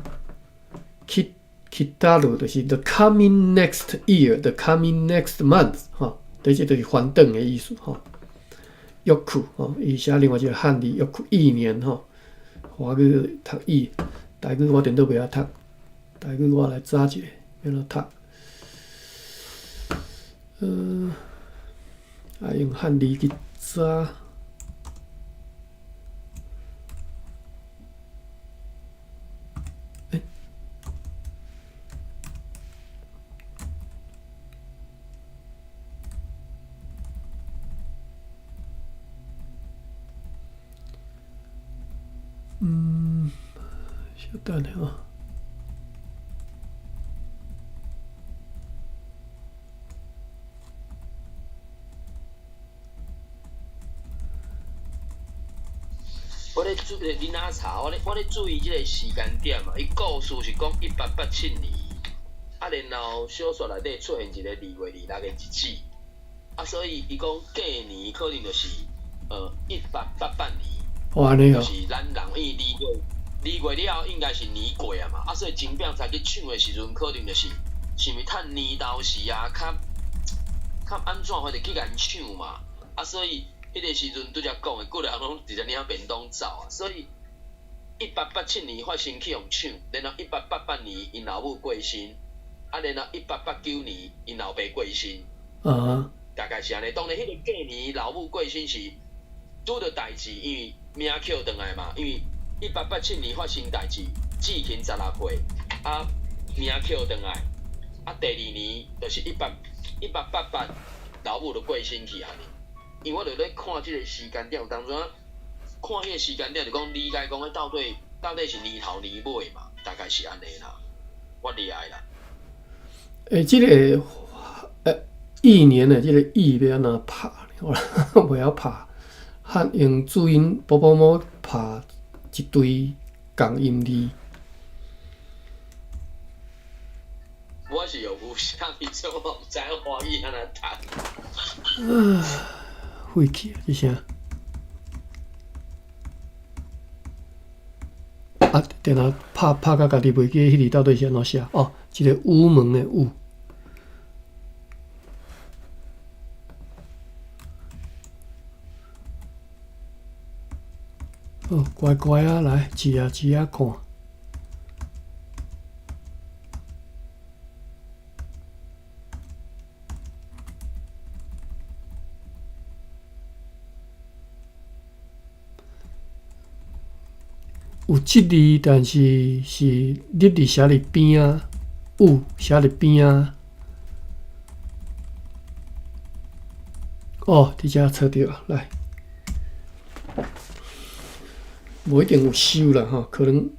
来る就是 the coming next year，the coming next month 哈，这就是还灯的意思哈。约库吼，伊写另外一个汉字约库一年吼，华语读译，台语我电脑袂晓读，台语我来查一下，要怎读？用汉字去查。稍等下哦。
我咧注意你哪查？我咧注意即个时间点嘛。伊故事是讲1887年，啊，然后小说内底出现一个2月26日日子，啊，所以伊讲过年可能就是1888年。
安尼哦，
就是咱人伊2月了后应该是年过啊嘛，啊所以金饼才去抢的时阵，可能就是是毋是趁年头时啊，较安怎或者去甲因抢嘛，啊所以迄个时阵拄则讲的，几个人拢直接领便当走啊，所以1887年发生去用抢，然后1888年因老母过身，啊然后1889年因老爸过身，大概是安尼。当然，迄个过年老母过身是拄着代志，因为命捡回来嘛，因为1887年发生代志，志勤16岁，啊命捡回来，啊第2年就是1888老母就过身去安尼。因为我就咧看即个时间点，有当初看迄个时间点，就讲理解讲，到底是年头年尾嘛，大概是安尼啦，我厉害啦。
即个一年的即个意要安怎拍？我袂晓拍。用注音某拍一堆共音字。
我是有无啥物种，我毋知华语安怎读。
废气啊！即声。啊，电脑拍到家己袂记迄字到底是安怎写？哦，一个午门的午。好，乖乖啊，来，试啊看。有即字，但是日字写伫边啊，午写伫边啊。哦，伫遮找着啊，来。无一定有收啦吼，可能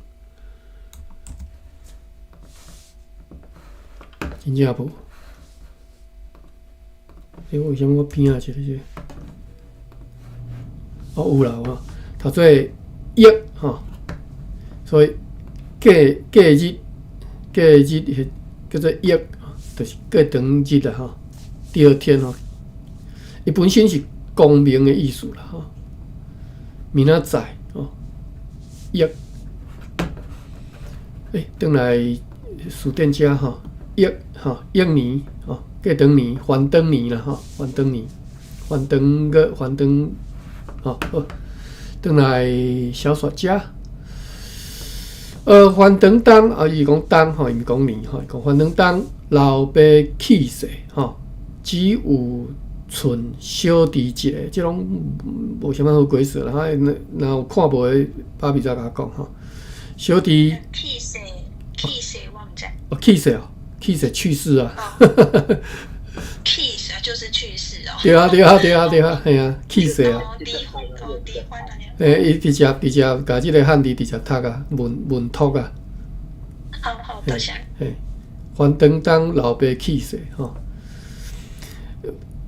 真正无。为什么我边仔一个这？哦，有啦有啊，读做月吼，所以假日叫做月就是过长日啦吼，第二天吼，伊本身是光明的意思啦吼，明仔载吼，益，转来书店遮吼，益吼，益年吼，过长年，还长年啦吼，还长年，还长吼，好，转来小说家。还长冬啊，伊讲冬吼，伊毋讲年吼，伊讲还长冬，老爸去世吼，只有剩小弟一个，即种无啥物好解释啦。若有看无的，爸比再甲我讲吼。小弟
去世我毋知。
去世哦，去世去世啊。
去世就是去世哦。
对啊，嘿啊，去世啊。
离婚安尼。
伊直接甲即个汉字直接读啊，文读啊。
好，多谢。
嘿，还长冬老爸去世吼。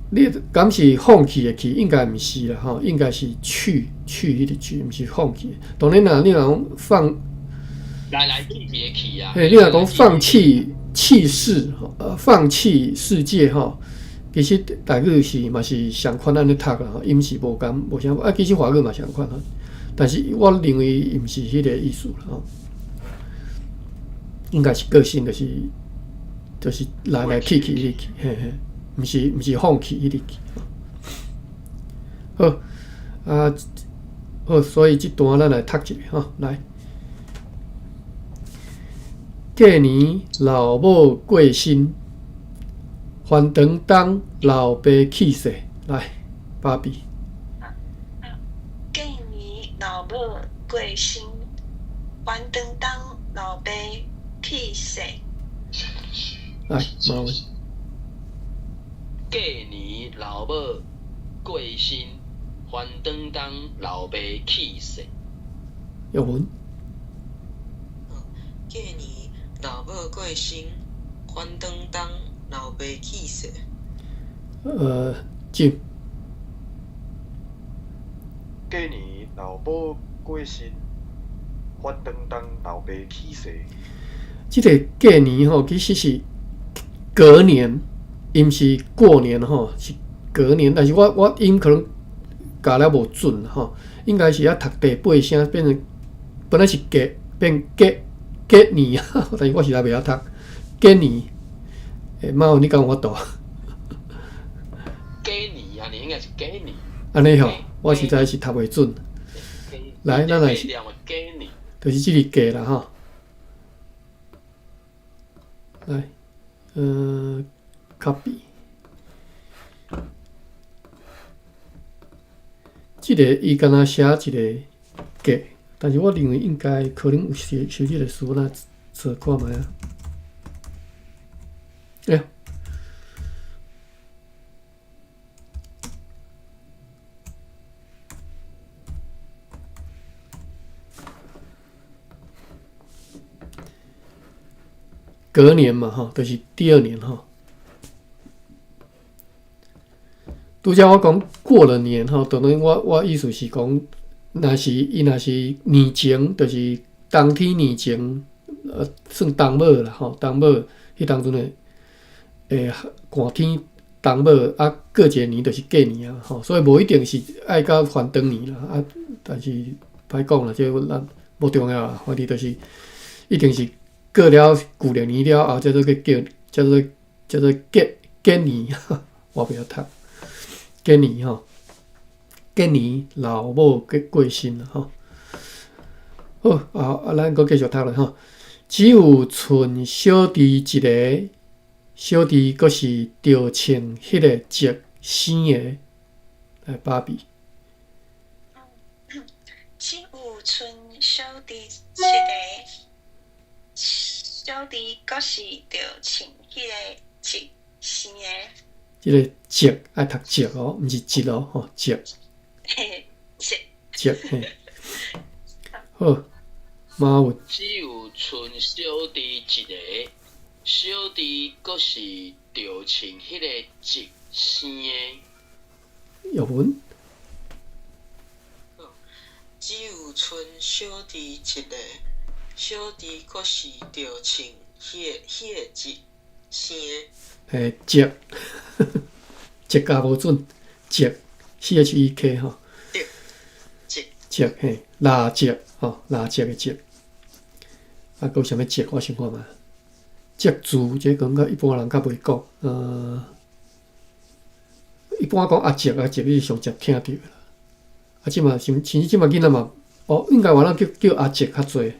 你敢是放弃的去？应该毋是啦吼，应该是去迄个去，毋是放弃。当然啦，你若讲放
来去别去啊。
你若讲放弃世放弃世界吼，其实台语是嘛是相款安尼读啦吼，伊毋是无啥啊，其实华语嘛相款吼，但是我认为伊毋是迄个意思啦吼，应该是个性，就是来去迄个去，嘿嘿，毋是放弃迄个去。好啊，好，所以即段咱来读一下吼，来。过年老母过身，还长冬老爸去世。来，芭比。
过年老母过身，还长冬老爸去世。
来，马文。
过年老母过身，还长冬老爸去世。
玉文。
过年老母过身，还长冬老爸去世。
进。
过年老母过身，还长冬老爸去世。
即个过年吼，其实是隔年，伊毋是过年吼，是隔年。但是我音可能教了无准吼，应该是要读第八声变成本来是变过年，但是我实在袂晓读过年。妈有你讲我读。
过年啊，你应该是过年。
安尼吼，我实在是读袂准。来，咱来，就是即个过啦吼。来，copy。即个伊敢若写一个过，但是我认为应该可能有写即个词，咱做看觅啊。哎。隔年嘛，吼，就是第二年吼。拄则我讲过了年吼，当然我意思是讲，若是年前，就是当天年前，算冬末啦吼，冬末迄当阵诶，寒天冬末啊，过一个年就是过年啊吼，所以无一定是爱到还长年啦啊，但是歹讲啦，这咱无重要啦，反正就是一定是。过了旧历年了后，叫做过年，我不晓读。过年吼，过年老母过身啦吼。好，咱搁继续读咧吼。只有剩小弟一个，小弟阁是着穿迄个折生的，来芭比。
只有剩小弟一个。小弟阁是着穿迄个折生的。
即个折爱读折哦，毋是折哦，吼折。
嘿，
折嘿。好，马文。
只有剩小弟一个，小弟阁是着穿迄个折生的。
玉文。
只有剩小弟一个。小弟阁是着穿迄个折生的
嘿，节，节加无准，节 CHEK 吼，
节
节嘿，拉节吼，拉节的节。啊，还有啥物节？我想看觅。节字这讲较一般人较袂讲，一般讲阿节你是上常听到的啦。啊，即嘛甚至即嘛囡仔嘛，哦，应该原来叫阿节较侪。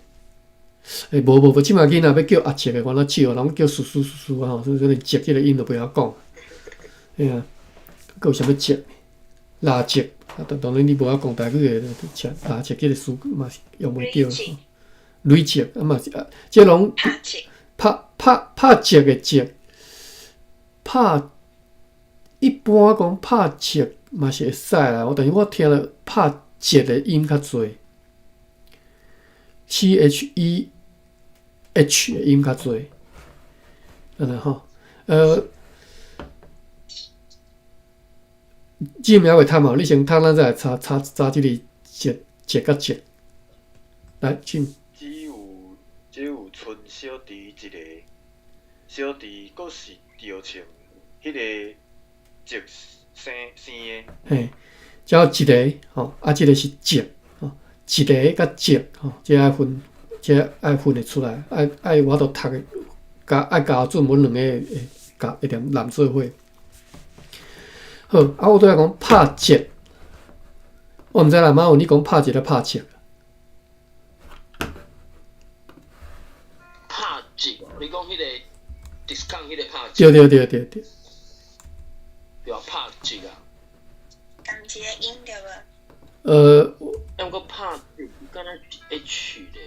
无，即嘛囡仔要叫阿节的原来少，拢叫叔叔吼，所以连节即个音都袂晓讲。嘿啊，还有啥物节？拉节，啊，当然你无晓讲台语的，拉节即个词嘛是用袂着。累节啊嘛是啊，即拢
拍节，
拍节的节，拍一般讲拍节嘛是会使啦，但是我听了拍节的音较侪，CHEH 的音较侪，安尼吼，字名袂贪嘛，你先趁咱再来查即个节甲节，来进。
只有剩小弟一个，小弟阁是着穿迄个节生的。
嘿，只有一个吼，啊，即个是节吼，一个甲节吼，这爱分，这爱分得出来，爱我都读的，爱教准文两个会点揽做伙。好，啊，我拄仔讲拍节，我毋知啦，妈有你讲拍节咧拍节。
你讲迄个 discount 迄个拍节，
对，
对啊，拍节啊。
同一个音对无？
毋过拍节敢若是 H 咧。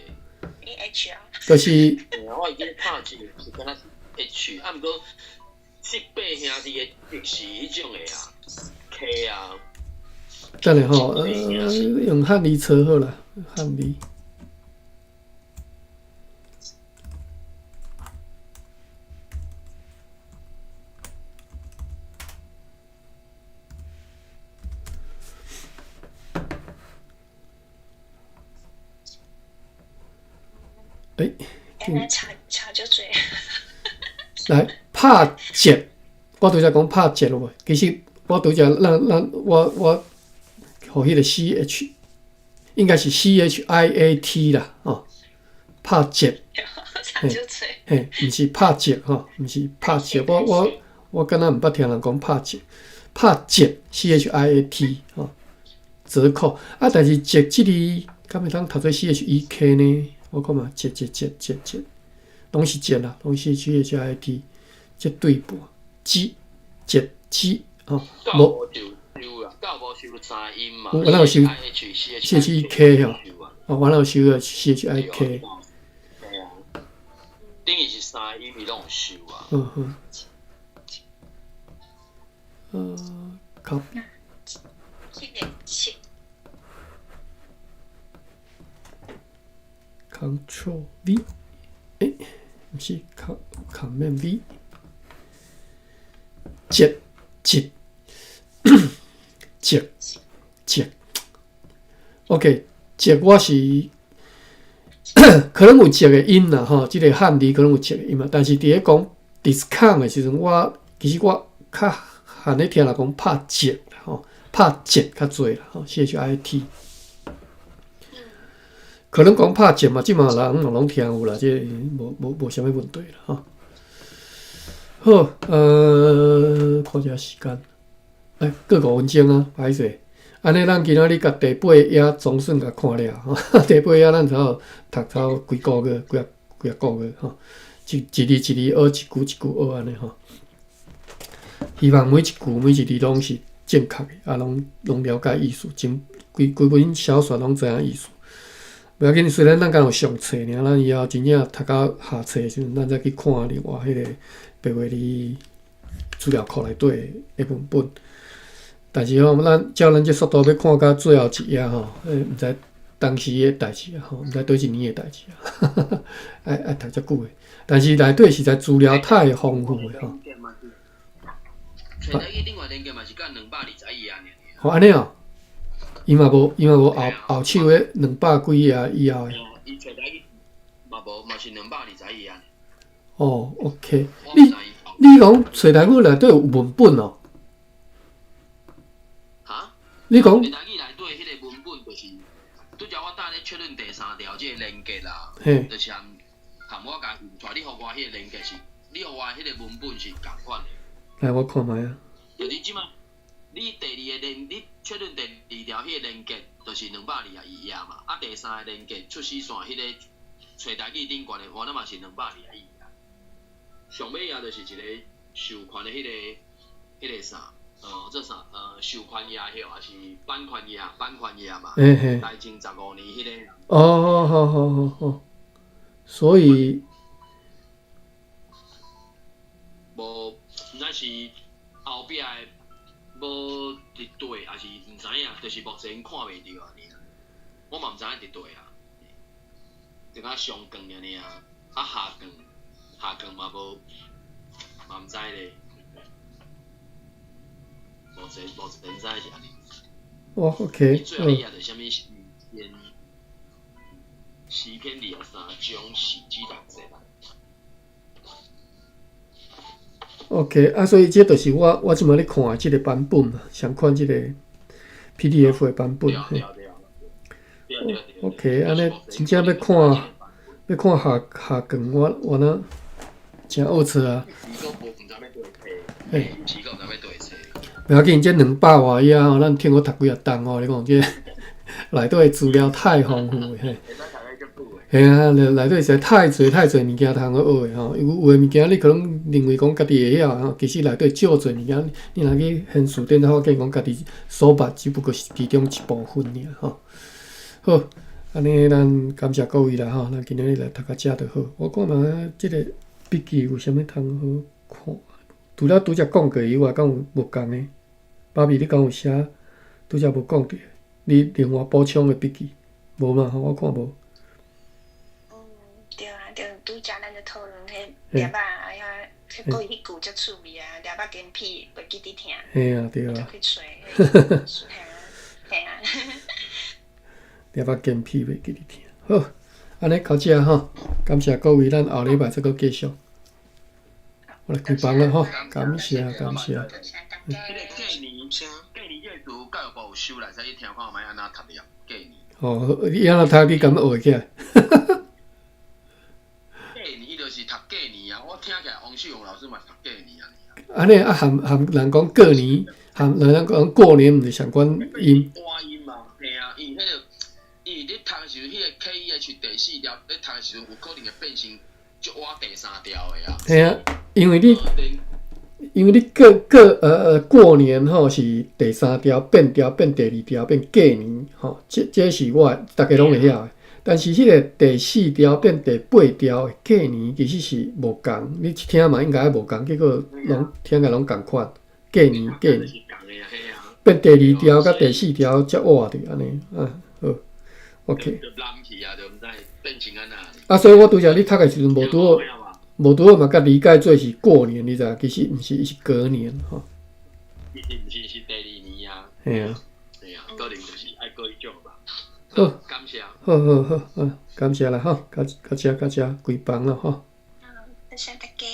你 H 哦。
就是，
我会记得拍节是敢若是 H， 啊，毋过七八兄弟的节是迄种的啊 ，K 啊。
等下吼，用汉字测好啦，汉字。
来查就多。
来拍节，我拄则讲拍节咯无？其实我拄则我互迄个 CH 应该是 CHIAT 啦，哦，拍节，
查就多。
嘿，毋是拍节吼，毋是拍节。我敢若毋捌听人讲拍节，拍节 CHIAT 吼，折扣啊，但是节即字敢会当读做 CHEK 呢？我看嘛，节，拢是节啦，拢是 CHIT， 节对半，节吼，无
收啦，到无收三音嘛。
我哪有收
CHEK
吼？哦，我哪有收个 CHIK？
对啊，等于是三音，伊拢有收啊。
靠。
迄个节。
Ctrl V， 毋是 Command V， 节，OK， 节我是可能有节的音啦吼，即个汉字可能有节的音嘛，但是伫咧讲 discount 的时阵，其实我较罕咧听人讲拍节吼，拍节较侪啦吼 ，CHIT。可能讲拍节嘛，即嘛人拢听有啦，这无啥物问题啦吼。好，看一下时间，过5分钟啊，歹势。安尼咱今仔日甲第8页总算甲看了吼，第8页咱读几个月，几啊个月吼，一字一字学，一句一句学安尼吼。希望每一句每一字拢是正确的，啊，拢了解意思，规本小说拢知影意思。不要紧，虽然咱敢有上册尔，咱以后真正读到下册的时阵，咱再去看另外迄个白话字资料库内底的文本。但是吼，照咱这速度要看到最后一页吼，毋知当时的代志啊，吼，毋知倒一年的代志啊，爱读遮久的。但是内底实在资料太丰富的吼。
找到伊另外连接嘛是干220页尔。
哦，安尼哦。伊嘛无后手的200几页以后的。
伊找到伊嘛无，嘛是220页。
哦 ，OK，你讲找台语内底有文本哦？
哈？
你讲
台语内底迄个文本就是，拄则我等咧确认第3条即个连结啦，
嘿，
就是含我甲印出来，你互我迄个连结是，你互我迄个文本是共款的。
来我看卖啊。
就你即摆，你第2个连，你确认第2条迄个连结就是222页嘛，啊第3个连结出死线迄个找台语顶悬的，我那嘛是222页。上尾啊，就是一个授权的迄个啥，这啥授权页迄还是版权页嘛？
嘿嘿。
大正15年迄个。
哦，好，所以
无，毋知是后壁的无伫对，还是毋知影，就是目前看袂着安尼啊。我嘛毋知影伫对啊，就甲上光安尼啊，啊下光嘛无，嘛毋知咧。目前知是安尼。
哦 ，OK，
最后你啊，就啥物诗篇23章4至6节啦。
OK， 啊，所以这就是我即摆咧看的即个版本嘛，上看即个 PDF 的版本。嘿。OK， 安尼真正要看下光，我那真恶测啊。嘿。不要紧，这200外页吼，咱听我读几啊档哦。你讲这内底的资料太丰富了，嘿。嘿啊，内底实在太侪物件通学的吼。有诶物件你可能认为讲家己会晓吼，其实内底少侪物件，你若去现书店发现讲家己所捌只不过是其中一部分尔吼。好，安尼咱感谢各位啦吼，咱今日来读到遮就好。我看嘛，即个笔记有啥物通好看？除了拄则讲过以外，敢有无共的？爸比，你敢有写拄则无讲着？你另外补充的笔记无嘛？吼，我看无。
对啊，就拄则咱咧讨论迄粒仔，哎呀，迄过去迄句足趣味啊，粒仔跟屁袂记伫听。
嘿啊，对啊。
就去找，嘿啊。
粒仔跟屁袂记伫听。好，安尼到遮吼，感谢各位，咱后礼拜再搁继续。我来开房了吼，感谢。
迄个过年这个词教育部有收来，使去听看卖安怎读了过年。
哦，你安怎读？你敢学会起来？
过年伊就是读过年啊，我听起来王秀荣老师嘛读过年啊。
安尼啊，含人讲过年，含人讲过年，毋是相关音。
单音嘛，嘿啊，伊迄个，伊咧读的时候，迄个 KEH 第4条咧读的时候，有可能会变成就我第3条的啊。
嘿啊，因为你过年吼是第3条变第2条变过年吼，这是我大家拢会晓的。但是迄个第4条变第8条的过年其实是无共，你一听嘛应该无共，结果拢听起来拢共款。过年变第2条甲第4条才活着安尼啊，好 ，OK。啊，所以我拄则你读的时阵无拄好嘛，甲理解做是过年，你知影？其实毋是，伊是隔年吼。
其实毋是第2年啊。
嘿啊。
可能就是爱过迄种吧。
好，
感谢。
好，感谢啦吼，到遮，开房了吼。
感谢大家。